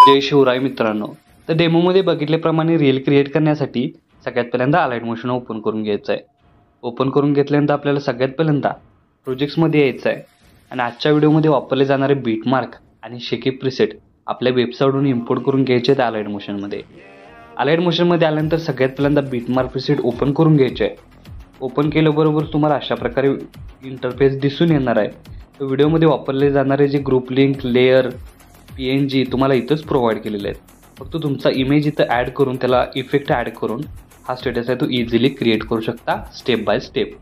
जय शिवराय मित्रांनो. तर डेमोमध्ये बघितल्याप्रमाणे रील क्रिएट करण्यासाठी सगळ्यात पहिल्यांदा अलाइट मोशन ओपन करून घ्यायचं आहे. ओपन करून घेतल्यानंतर आपल्याला सगळ्यात पहिल्यांदा प्रोजेक्ट्समध्ये यायचं आहे आणि आजच्या व्हिडिओमध्ये वापरले जाणारे बीटमार्क आणि शेकी प्रीसेट आपल्या वेबसाईटवरून इम्पोर्ट करून घ्यायचे आहेत अलाइट मोशनमध्ये. अलाइट मोशनमध्ये आल्यानंतर सगळ्यात पहिल्यांदा बीटमार्क प्रीसेट ओपन करून घ्यायचे आहे. ओपन केल्याबरोबर तुम्हाला अशा प्रकारे इंटरफेस दिसून येणार आहे. तर व्हिडिओमध्ये वापरले जाणारे जे ग्रुप लिंक, लेअर, PNG तुम्हाला इथंच प्रोव्हाइड केलेले आहेत. फक्त तुमचा इमेज इथं ॲड करून त्याला इफेक्ट ॲड करून हा स्टेटस आहे तो इझिली क्रिएट करू शकता स्टेप बाय स्टेप.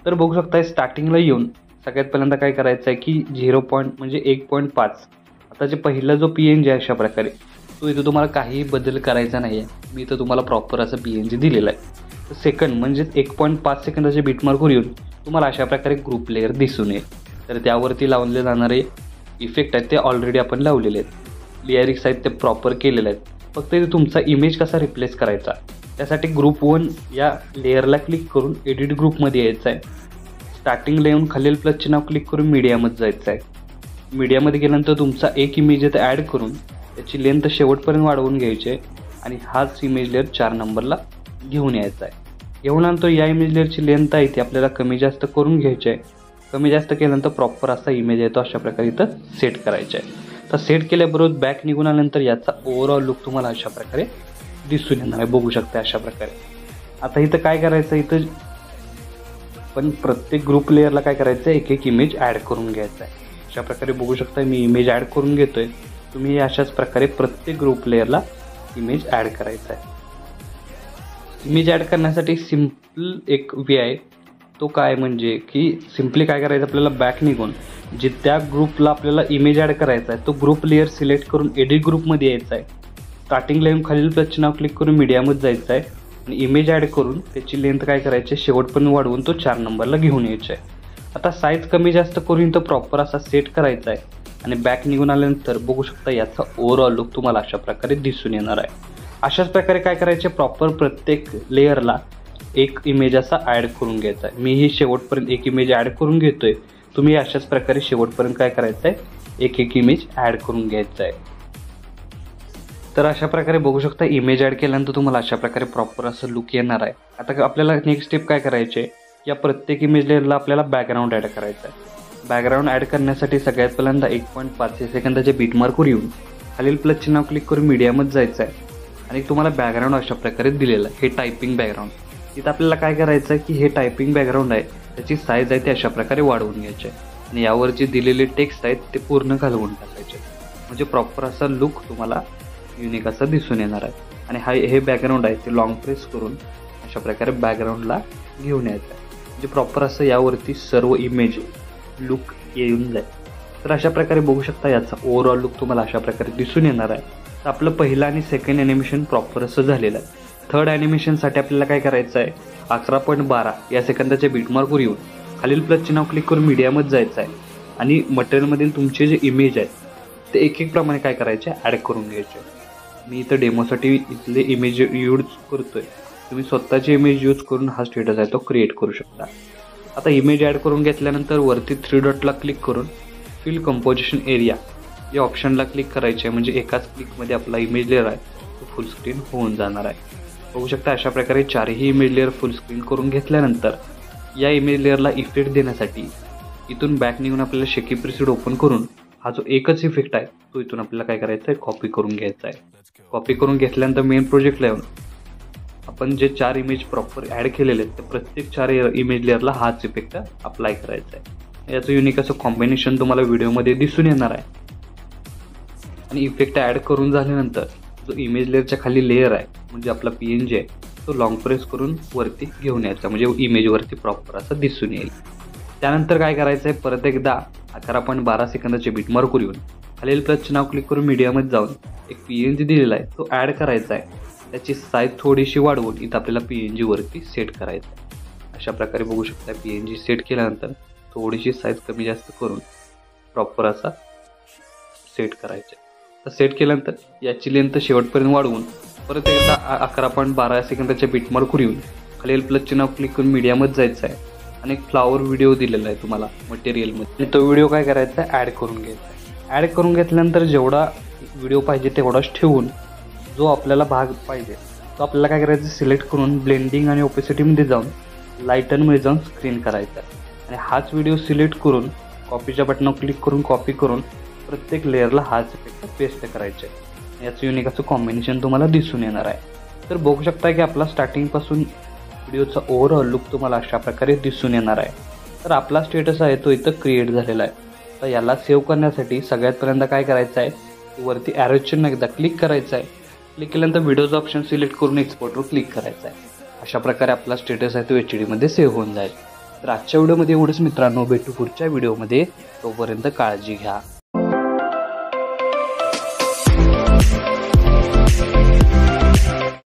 तर बघू शकता स्टार्टिंगला येऊन सगळ्यात पहिल्यांदा काय करायचं आहे की 1.5 आता जे पहिला जो PNG आहे अशा प्रकारे तो इथं तुम्हाला काही बदल करायचा नाही आहे. मी इथं तुम्हाला प्रॉपर असं PNG दिलेलं आहे. तर सेकंड म्हणजे 1.5 सेकंदाचे बीटमार्कवर येऊन तुम्हाला अशा प्रकारे ग्रुप लेअर दिसून येईल. तर त्यावरती लावले जाणारे इफेक्ट आहेत ते ऑलरेडी आपण लावलेले आहेत. लिरिक्स आहेत ते प्रॉपर केलेले आहेत. फक्त इथे तुमचा इमेज कसा रिप्लेस करायचा त्यासाठी ग्रुप 1 या लेअरला क्लिक करून एडिट ग्रुपमध्ये यायचं आहे. स्टार्टिंगला येऊन खालील प्लसचे नाव क्लिक करून मीडियामध्ये जायचं आहे. मीडियामध्ये गेल्यानंतर तुमचा एक इमेज इथं ॲड करून त्याची लेंथ शेवटपर्यंत वाढवून घ्यायची आहे आणि हाच इमेज लेअर 4 नंबरला घेऊन यायचा आहे. घेऊन आणतो या इमेज लेअरची लेंथ आहे ती आपल्याला कमी जास्त करून घ्यायची आहे. कमी जास्त केल्यानंतर प्रॉपर असा इमेज येतो अशा प्रकारे इथं सेट करायचा आहे. तर सेट केल्याबरोबर बॅक निघून आल्यानंतर याचा ओव्हरऑल लुक तुम्हाला अशा प्रकारे दिसून येणार आहे. बघू शकता अशा प्रकारे. आता इथं काय करायचं, इथं पण प्रत्येक ग्रुप लेअरला काय करायचं एक एक इमेज ॲड करून घ्यायचा आहे. अशा प्रकारे बघू शकता मी इमेज ॲड करून घेतोय. तुम्ही अशाच प्रकारे प्रत्येक ग्रुप लेअरला इमेज ॲड करायचा आहे. इमेज ॲड करण्यासाठी सिम्पल एक वे आहे. तो काय म्हणजे की सिम्पली काय करायचं आपल्याला बॅक निघून जे त्या ग्रुपला आपल्याला इमेज ॲड करायचा आहे तो ग्रुप लेअर सिलेक्ट करून एडिट ग्रुपमध्ये यायचा आहे. स्टार्टिंगला येऊन खालील प्लसचे नाव क्लिक करून मीडियामध्ये जायचं आहे आणि इमेज ॲड करून त्याची लेंथ काय करायची शेवटपर्यंत वाढवून तो 4 नंबरला घेऊन यायचा आहे. आता साईज कमी जास्त करून तो प्रॉपर असा सेट करायचा आहे आणि बॅक निघून आल्यानंतर बघू शकता याचा ओव्हरऑल लुक तुम्हाला अशा प्रकारे दिसून येणार आहे. अशाच प्रकारे काय करायचे प्रॉपर प्रत्येक लेअरला एक इमेज असा ॲड करून घ्यायचा आहे. मीही शेवटपर्यंत एक इमेज ॲड करून घेतोय. तुम्ही अशाच प्रकारे शेवटपर्यंत काय करायचं आहे एक एक इमेज ॲड करून घ्यायचा आहे. तर अशा प्रकारे बघू शकता इमेज ॲड केल्यानंतर तुम्हाला अशा प्रकारे प्रॉपर असं लुक येणार आहे. आता आपल्याला नेक्स्ट स्टेप काय करायचे या प्रत्येक इमेज लेअरला आपल्याला बॅकग्राऊंड ॲड करायचा आहे. बॅकग्राऊंड ॲड करण्यासाठी सगळ्यात पहिल्यांदा 1.5 सेकंदाच्या बीटमार्कवर येऊन खालील प्लसचे नाव क्लिक करून मीडियामध्ये जायचं आहे आणि तुम्हाला बॅकग्राऊंड अशा प्रकारे दिलेलं आहे. हे टायपिंग बॅकग्राऊंड. इथं आपल्याला काय करायचं आहे की हे टायपिंग बॅकग्राऊंड आहे त्याची साईज आहे ते अशा प्रकारे वाढवून घ्यायचे आहे आणि यावर जे दिलेले टेक्स्ट आहेत ते पूर्ण घालवून टाकायचे म्हणजे प्रॉपर असा लुक तुम्हाला युनिक असा दिसून येणार आहे. आणि हे बॅकग्राऊंड आहे ते लॉंग प्रेस करून अशा प्रकारे बॅकग्राऊंडला घेऊन यायचं आहे म्हणजे प्रॉपर असं यावरती सर्व इमेज लुक येऊन जाईल. तर अशा प्रकारे बघू शकता याचा ओव्हरऑल लुक तुम्हाला अशा प्रकारे दिसून येणार आहे. तर आपलं पहिलं आणि सेकंड ॲनिमेशन प्रॉपर असं झालेलं आहे. थर्ड ॲनिमेशनसाठी आपल्याला काय करायचं आहे 11.12 या सेकंदाच्या बीटमार्कवर येऊन खालील प्लसचे नाव क्लिक करून मीडियामध्ये जायचं आहे आणि मटेरियलमधील तुमचे जे इमेज आहेत ते एक एक प्रमाणे काय करायचे ॲड करून घ्यायचे. मी इथं डेमोसाठी इथले इमेज यूज करतोय. तुम्ही स्वतःचे इमेज यूज करून हा स्टेटस आहे तो क्रिएट करू शकता. आता इमेज ॲड करून घेतल्यानंतर वरती 3 डॉटला क्लिक करून फिल कंपोजिशन एरिया या ऑप्शनला क्लिक करायचे आहे म्हणजे एकाच क्लिकमध्ये आपला इमेज लेअर आहे तो फुल स्क्रीन होऊन जाणार आहे. बघू शकता अशा प्रकारे 4ही इमेज लेअर फुल स्क्रीन करून घेतल्यानंतर या इमेज लेअरला इफेक्ट देण्यासाठी इथून बॅक निघून आपल्याला शेकी प्रीसेट ओपन करून हा जो एकच इफेक्ट आहे तो इथून आपल्याला काय करायचा आहे कॉपी करून घ्यायचा आहे. कॉपी करून घेतल्यानंतर मेन प्रोजेक्टला येऊन आपण जे 4 इमेज प्रॉपर ॲड केलेले आहेत तर प्रत्येक 4 इमेज लेअरला हाच इफेक्ट अप्लाय करायचा आहे. याचं युनिक असं कॉम्बिनेशन तुम्हाला व्हिडिओमध्ये दिसून येणार आहे. आणि इफेक्ट ॲड करून झाल्यानंतर जो इमेज लेअरच्या खाली लेअर आहे म्हणजे आपला PNG आहे तो लॉंग प्रेस करून वरती घेऊन यायचा म्हणजे इमेजवरती प्रॉपर असं दिसून येईल. त्यानंतर काय करायचं आहे परत एकदा 11.12 सेकंदाचे बीटमार्कवर येऊन खालील प्लसचे नाव क्लिक करून मीडियामध्ये जाऊन एक PNG दिलेला आहे तो ॲड करायचा आहे. त्याची साईज थोडीशी वाढवून इथं आपल्याला PNG वरती सेट करायचं आहे. अशा प्रकारे बघू शकता PNG सेट केल्यानंतर थोडीशी साईज कमी जास्त करून प्रॉपर असा सेट करायचा आहे. तर सेट केल्यानंतर याची लेंथ शेवटपर्यंत वाढवून परत एकदा 11.12 सेकंदाच्या बीटमार्कवर येऊन खालील प्लसचे नाव क्लिक करून मीडियामध्ये जायचं आहे आणि एक फ्लावर व्हिडिओ दिलेला आहे तुम्हाला मटेरियलमध्ये. तो व्हिडिओ काय करायचा ॲड करून घ्यायचा आहे. ॲड करून घेतल्यानंतर जेवढा व्हिडिओ पाहिजे तेवढाच ठेवून जो आपल्याला भाग पाहिजे तो आपल्याला काय करायचं, सिलेक्ट करून ब्लेंडिंग आणि ओपेसिटीमध्ये जाऊन लाईटनमध्ये जाऊन स्क्रीन करायचा आणि हाच व्हिडिओ सिलेक्ट करून कॉपीच्या बटनावर क्लिक करून कॉपी करून प्रत्येक लेअरला हाच इफेक्ट पेस्ट करायचे. याचं युनिक असं कॉम्बिनेशन तुम्हाला दिसून येणार आहे. तर बघू शकता की आपला स्टार्टिंगपासून व्हिडिओचा ओव्हरऑल लुक तुम्हाला अशा प्रकारे दिसून येणार आहे. तर आपला स्टेटस आहे तो इथं क्रिएट झालेला आहे. तर याला सेव्ह करण्यासाठी सगळ्यात पहिल्यांदा काय करायचं आहे, वरती ॲरो चिन्ह एकदा क्लिक करायचं आहे. क्लिक केल्यानंतर व्हिडिओचं ऑप्शन सिलेक्ट करून एक्सपोर्टवर क्लिक करायचं आहे. अशा प्रकारे आपला स्टेटस आहे तो HD मध्ये सेव्ह होऊन जाईल. तर आजच्या व्हिडिओमध्ये एवढंच मित्रांनो, भेटू पुढच्या व्हिडिओमध्ये. तोपर्यंत काळजी घ्या.